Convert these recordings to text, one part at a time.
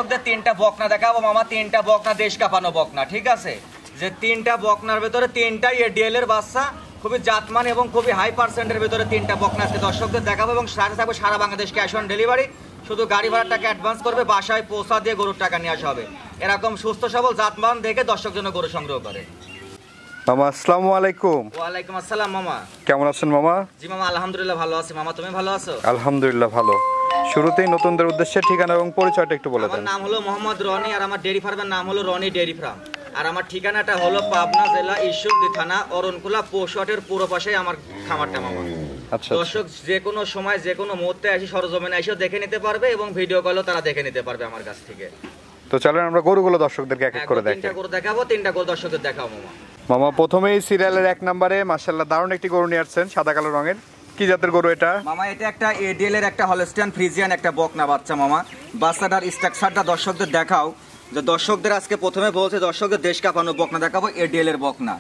দর্শকদের তিনটা বকনা দেখাবো মামা, তিনটা বকনা দেশ কাঁপানো বকনা, ঠিক আছে? যে তিনটা বকনার ভেতরে তিনটাই এডিএল এর বাচ্চা, খুবই জাতমান এবং খুবই হাই পার্সেন্টের ভেতরে তিনটা বকনা আজকে দর্শকদের দেখাবো এবং সাথে থাকবে সারা বাংলাদেশ ক্যাশ অন ডেলিভারি। শুধু গাড়ি ভাড়ার টাকা অ্যাডভান্স করবে, বাসায় পৌঁছা দিয়ে গরুর টাকা নিয়ে আসা হবে। এরকম সুস্থ সবল জাতমান দেখে দর্শক জন্য গরু সংগ্রহ করে। মামা আসসালামু আলাইকুম। ওয়ালাইকুম আসসালাম মামা, কেমন আছেন মামা? জি মামা আলহামদুলিল্লাহ ভালো আছি। মামা তুমি ভালো আছো? আলহামদুলিল্লাহ ভালো। শুরুতেই নতুনদের উদ্দেশ্যে ঠিকানা এবং পরিচয়টা একটু বলে দেন। আমার নাম হলো মোহাম্মদ রনি আর আমার ডেয়ারি ফার্মের নাম হলো রনি ডেয়ারি ফার্ম। আর আমার ঠিকানাটা হলো পাবনা জেলা ঈশ্বরদী থানা অরণকুলা পৌষটের পুরো পাশে আমার খামারটা মামা। আচ্ছা, দর্শক যে কোনো সময় যে কোনো মুহূর্তে এসে সরজমিনে এসে দেখে নিতে পারবে এবং ভিডিও কলও তারা দেখে নিতে পারবে আমার কাছ থেকে। তো চলেন আমরা গরুগুলো দর্শকদেরকে এক এক করে দেখাই। তিনটা গরু দেখাবো, তিনটা গরু দর্শকদের দেখাবো মামা। মামা প্রথমেই সিরিয়ালের 1 নম্বরে মাশাআল্লাহ দারুণ একটি গরু নিয়ে আসছেন, সাদা কালো রঙের। কি জাতের গরু এটা? মামা এটা একটা এডিএল এর একটা হলস্টিয়ান ফ্রিজিয়ান একটা বকনা বাচ্চা মামা। বাচ্চাটার স্ট্রাকচারটা দর্শকদের দেখাও। যে দর্শকদের আজকে প্রথমে বলছে দর্শকদের দেশ কাঁপানো বকনা দেখাবো, এডিএল এর বকনা।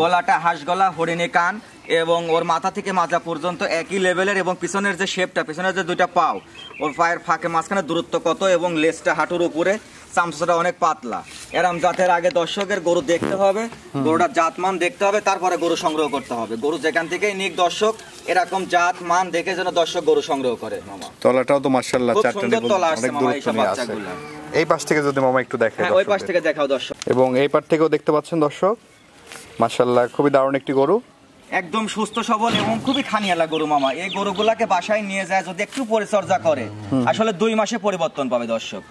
গলাটা হাঁস গলা, হরিণী কান এবং ওর মাথা থেকে মাজা পর্যন্ত একই লেভেলের এবং পিছনের যে শেপটা, পিছনের যে দুইটা পাও, ওর পায়ের ফাঁকে মাঝখানে দূরত্ব কত এবং লেজটা হাঁটুর উপরে, চামচাটা অনেক পাতলা। এরম জাতের আগে দর্শকের গরু দেখতে হবে, গরুটা জাতমান দেখতে হবে, তারপরে গরু সংগ্রহ করতে হবে। গরু যেখান থেকেই নিক দর্শক এরকম জাত মান দেখে যেন দর্শক গরু সংগ্রহ করে মামা। তলাটাও তো মাশাআল্লাহ চারটা নিপুল অনেক দূরত্ব নিয়ে আছে। এই পাশ থেকে যদি মামা একটু দেখাই। ওই পাশ থেকে দেখাও দর্শক। এবং এই পাশ থেকেও দেখতে পাচ্ছেন দর্শক, মাশাআল্লাহ খুবই দারুণ একটি গরু, একদম সুস্থ সবল এবং খুবই খানিয়ালা গরু মামা। এই গরুগুলাকে বাসায় নিয়ে যায় যদি একটু পরিচর্যা করে, আসলে 2 মাসে পরিবর্তন পাবে দর্শক।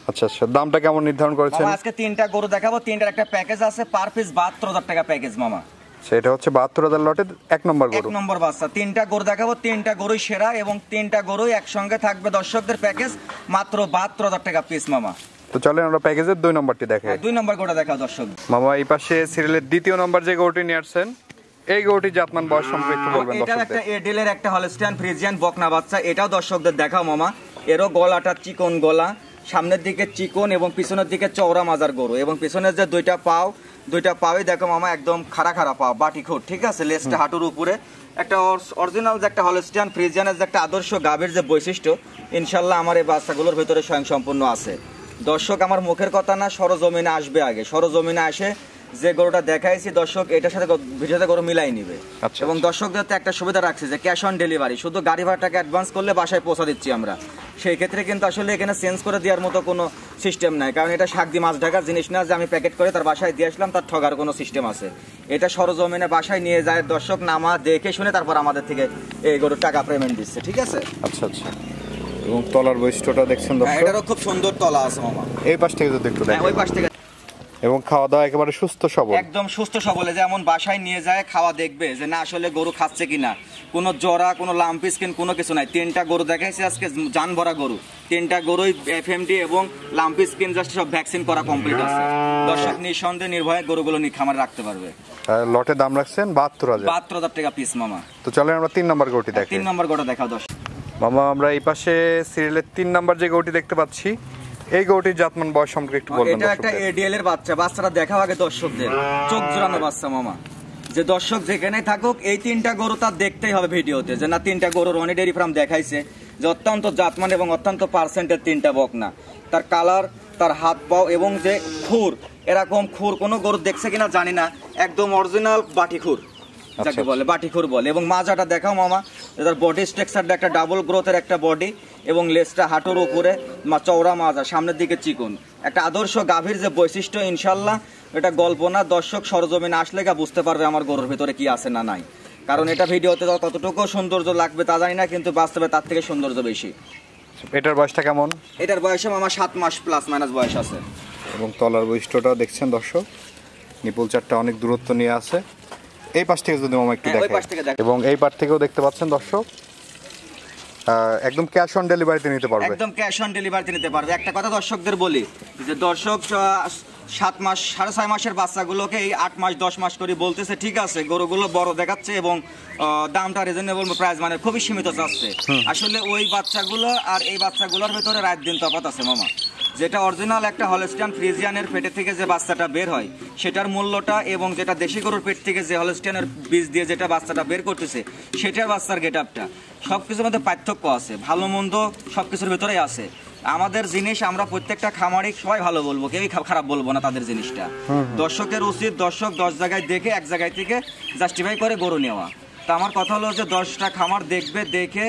আচ্ছা আচ্ছা, দামটা কেমন নির্ধারণ করেছেন? আজকে তিনটা গরু দেখাবো, তিনটার একটা প্যাকেজ আছে, পার পিস 72,000 টাকা প্যাকেজ মামা। সেটা হচ্ছে 72,000 লটের 1 নম্বর গরু, 1 নম্বর বাচ্চা। তিনটা গরু দেখাবো, তিনটা গরুই সেরা এবং তিনটা গরুই একসঙ্গে থাকবে দর্শকদের প্যাকেজ মাত্র 72,000 টাকা পিস মামা। তো চলেন আমরা প্যাকেজের 2 নম্বরটি দেখাই। 2 নম্বর গরুটা দেখাও দর্শক। মামা এই পাশে সিরিয়ালের 2য় নম্বর যে গরুটি নিয়ে আসছেন, এই গরুটি জাতমান বয়স সম্পর্কে একটু বলবেন দর্শকদের। এটা একটা এডিএল এর একটা হলস্টিয়ান ফ্রিজিয়ান বকনা বাচ্চা, এটাও দর্শকদের দেখাও মামা। এরও গলাটা চিকন গলা, সামনের দিকে চিকন এবং পিছনের দিকে চওড়া মাজার গরু এবং পিছনের যে দুইটা পাওই দেখো মামা একদম খাড়া খাড়া পাও, বাটি খোট, ঠিক আছে? লেজটা হাঁটুর উপরে। একটা অরিজিনাল যে একটা হলস্টিয়ান ফ্রিজিয়ানের যে একটা আদর্শ গাভীর যে বৈশিষ্ট্য, ইনশাল্লাহ আমার এই বাচ্চাগুলোর ভিতরে স্বয়ংসম্পূর্ণ আছে। দর্শক আমার মুখের কথা না, সরজমিনে আসবে আগে, সরজমিনে আসে যে গরুটা দেখাইছি দর্শক এটার সাথে ভিডিওতে গরু মিলাই নিবে। এবং দর্শকদের তো একটা সুবিধা রাখছে যে ক্যাশ অন ডেলিভারি, শুধু গাড়ি ভাড়াটাকে অ্যাডভান্স করলে বাসায় পৌঁছা দিচ্ছি আমরা। সেই ক্ষেত্রে কিন্তু আসলে এখানে চেঞ্জ করে দেওয়ার মতো কোনো সিস্টেম নাই, কারণ এটা শাকদি মাছ ঢাকার জিনিস না যে আমি প্যাকেট করে তার বাসায় দিয়ে আসলাম, তার ঠগার কোনো সিস্টেম আছে। এটা সরজমিনে বাসায় নিয়ে যায় দর্শক, নামা দেখে শুনে তারপর আমাদের থেকে এই গরুর টাকা পেমেন্ট দিচ্ছে, ঠিক আছে? আচ্ছা আচ্ছা। এবং তলার বৈশিষ্ট্যটা দেখছেন দর্শক, এটারও খুব সুন্দর তলা আছে মামা। এই পাশ থেকে যদি একটু দেখেন। ওই পাশ থেকে। এবং খাওয়া দাওয়া একেবারে সুস্থ সবল, একদম সুস্থ সবল। যেমন বাসায় নিয়ে যায় খাওয়া দেখবে যে না আসলে গরু খাচ্ছে কিনা, কোনো জরা, কোনো লাম্পি স্কিন, কোনো কিছু নাই। তিনটা গরু দেখাইছি আজকে, জান ভরা গরু। তিনটা গরুই এফএমডি এবং লাম্পি স্কিন জাস্ট সব ভ্যাকসিন করা কমপ্লিট আছে। দর্শক নিঃসন্দেহে নির্ভয়ে গরুগুলো নিয়ে খামারে রাখতে পারবে। লটে দাম রাখছেন 72,000 টাকা পিস মামা। তো চলেন আমরা 3 নম্বর গরুটি দেখাই। 3 নম্বর গরুটা দেখাও দর্শক। মামা আমরা এই পাশে সিরিয়ালের 3 নম্বর যে গরুটি দেখতে পাচ্ছি, এই গরুটির জাতমান বয়স সম্পর্কে একটু বলবেন। এটা একটা এডিএল এর বাচ্চা। বাচ্চাটা দেখাও আগে দর্শকদের, চোখ জোড়ানো বাচ্চা মামা। যে দর্শক যেখানে থাকুক এই তিনটা গরু তার দেখতেই হবে ভিডিওতে, যে না তিনটা গরু রনি ডেয়ারি ফার্ম দেখাইছে যে অত্যন্ত জাতমান এবং অত্যন্ত পার্সেন্টের তিনটা বকনা। তার কালার, তার হাত পাও এবং যে খুর, এরকম খুর কোনো গরু দেখছে কিনা জানি না, একদম অরিজিনাল বাটি খুর যাকে বলে, বাটি খুর বলে। এবং মাজাটা দেখাও মামা, তার বডি স্ট্রাকচারটা একটা ডাবল গ্রোথের একটা বডি এবং লেজটা হাঁটুর উপরে, চওড়া মাজা, সামনের দিকে চিকন, একটা আদর্শ গাভীর যে বৈশিষ্ট্য। ইনশাল্লাহ এটা গল্প না, দর্শক সরজমিনে আসলে বুঝতে পারবে আমার গরুর ভিতরে কি আছে না নাই। কারণ এটা ভিডিওতে ততটুকু সৌন্দর্য লাগবে তা জানি না, কিন্তু বাস্তবে তার থেকে সৌন্দর্য বেশি। এটার বয়সটা কেমন? এটার বয়সে মামা 7 মাস প্লাস মাইনাস বয়স আছে। এবং তলার বৈশিষ্ট্যটা দেখছেন দর্শক, নিপুল চারটা অনেক দূরত্ব নিয়ে আছে। এই পাশ থেকে যদি মামা একটু দেখেন। এবং এই পাশ থেকেও দেখতে পাচ্ছেন দর্শক, একদম ক্যাশ অন ডেলিভারিতে নিতে পারবে। একদম ক্যাশ অন ডেলিভারিতে নিতে পারবে। একটা কথা দর্শকদের বলি যে দর্শক 7 মাস 6.5 মাসের বাচ্চাগুলোকে এই 8 মাস 10 মাস করে বলতেছে, ঠিক আছে গরুগুলো বড় দেখাচ্ছে এবং দামটা রিজনেবল প্রাইস, মানে খুবই সীমিত চাচ্ছে। আসলে ওই বাচ্চাগুলো আর এই বাচ্চাগুলোর ভিতরে রাত দিন তফাৎ আছে মামা। যেটা অরিজিনাল একটা হলস্টিয়ান ফ্রিজিয়ানের পেটের থেকে যে বাচ্চাটা বের হয় সেটার মূল্যটা এবং যেটা দেশি গরুর পেট থেকে যে হলস্টিয়ানের বীজ দিয়ে যেটা বাচ্চাটা বের করতেছে সেটার বাচ্চার গেট আপটা সব কিছুর মধ্যে পার্থক্য আছে, ভালো মন্দ সব কিছুর ভিতরেই আছে। আমাদের জিনিস আমরা প্রত্যেকটা খামারি সবাই ভালো বলবো, কেউই খারাপ বলবো না তাদের জিনিসটা। দর্শকের উচিত দর্শক 10 জায়গায় দেখে এক জায়গায় থেকে জাস্টিফাই করে গরু নেওয়া। তা আমার কথা হলো যে 10টা খামার দেখবে, দেখে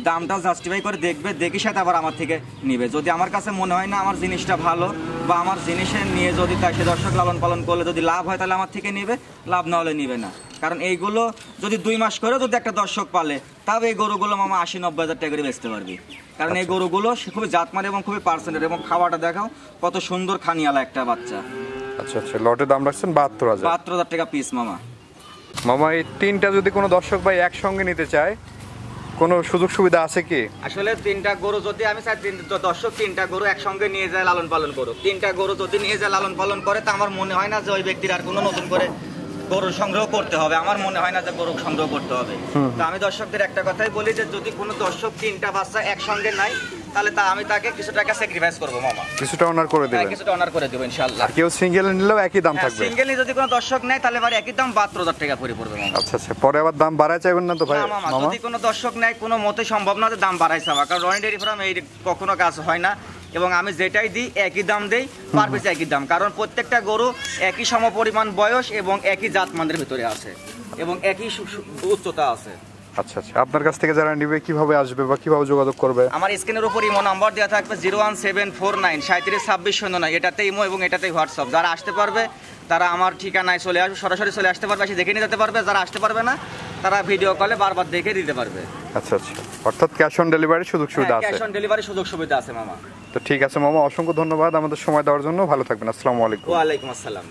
দামটা জাস্টিফাই করে দেখবে, দেখি সাথে আবার আমার থেকে নিবে। যদি আমার কাছে মনে হয় না আমার জিনিসটা ভালো বা আমার জিনিসের নিয়ে যদি তাই সে দর্শক লালন পালন করলে যদি লাভ হয় তাহলে আমার থেকে নিবে, লাভ না হলে নিবে না। কারণ এইগুলো যদি 2 মাস করে যদি একটা দর্শক পালে, তবে এই গরুগুলো মামা 80-90 হাজার টাকা করে বেচতে পারবি। কারণ এই গরুগুলো খুবই জাতমান এবং খুবই পার্সেন্টের, এবং খাওয়াটা দেখাও কত সুন্দর খানিয়ালা একটা বাচ্চা। আচ্ছা আচ্ছা, লটের দাম রাখছেন 72,000 টাকা পিস মামা। মামা এই 3টা যদি কোনো দর্শক ভাই একসঙ্গে নিতে চায়, কোনো সুযোগ সুবিধা আছে কি? আসলে 3টা গরু যদি আমি চাই দর্শক 3টা গরু একসঙ্গে নিয়ে যায় লালন পালন করুক, 3টা গরু যদি নিয়ে যায় লালন পালন করে, তা আমার মনে হয় না যে ওই ব্যক্তির আর কোনো নতুন করে গরু সংগ্রহ করতে হবে। আমার মনে হয় না যে গরু সংগ্রহ করতে হবে। তো আমি দর্শকদের একটা কথাই বলি যে যদি কোনো দর্শক 3টা বাচ্চা একসঙ্গে নাই, তাহলে আমি তাকে কিছু টাকা স্যাক্রিফাইস করবো মামা, কিছুটা অনার করে দেবেন। কিছুটা অনার করে দেবো ইনশাআল্লাহ। আর কেউ সিঙ্গেল নিলেও একই দাম থাকবে? সিঙ্গেল যদি কোনো দর্শক নেয় তাহলে এবার একই দাম 72,000 টাকা পড়ে পড়বে মামা। আচ্ছা আচ্ছা, পরে আবার দাম বাড়ায় চাইবেন না তো ভাই? মামা যদি কোনো দর্শক নেয়, কোনো মতে সম্ভব না যে দাম বাড়াই চাওয়া, কারণ রনি ডেয়ারি ফার্ম এই কখনো কাজ হয় না। এবং আমি যেটাই দিই একই দাম দেই, পার পিস একই দাম, কারণ প্রত্যেকটা গরু একই সমপরিমাণ বয়স এবং একই জাতমানের ভিতরে আছে এবং একই উচ্চতা আছে। আচ্ছা আচ্ছা, আপনার কাছ থেকে যারা নিবে কিভাবে আসবে বা কিভাবে যোগাযোগ করবে? আমার স্ক্রিনের উপর ইমো নাম্বার দেওয়া থাকবে 01749 372609, এটাতে ইমো এবং এটাতে হোয়াটসঅ্যাপ। যারা আসতে পারবে তারা আমার ঠিকানায় চলে আসবে, সরাসরি চলে আসতে পারবে, এসে দেখে নিয়ে যেতে পারবে। যারা আসতে পারবে না তারা ভিডিও কলে বারবার দেখে দিতে পারবে। আচ্ছা আচ্ছা, অর্থাৎ ক্যাশ অন ডেলিভারি সুযোগ সুবিধা আছে? ক্যাশ অন ডেলিভারি সুযোগ সুবিধা আছে মামা। তো ঠিক আছে মামা, অসংখ্য ধন্যবাদ আমাদের সময় দেওয়ার জন্য। ভালো থাকবেন। আসসালামু আলাইকুম। ওয়া আলাইকুম আসসালাম।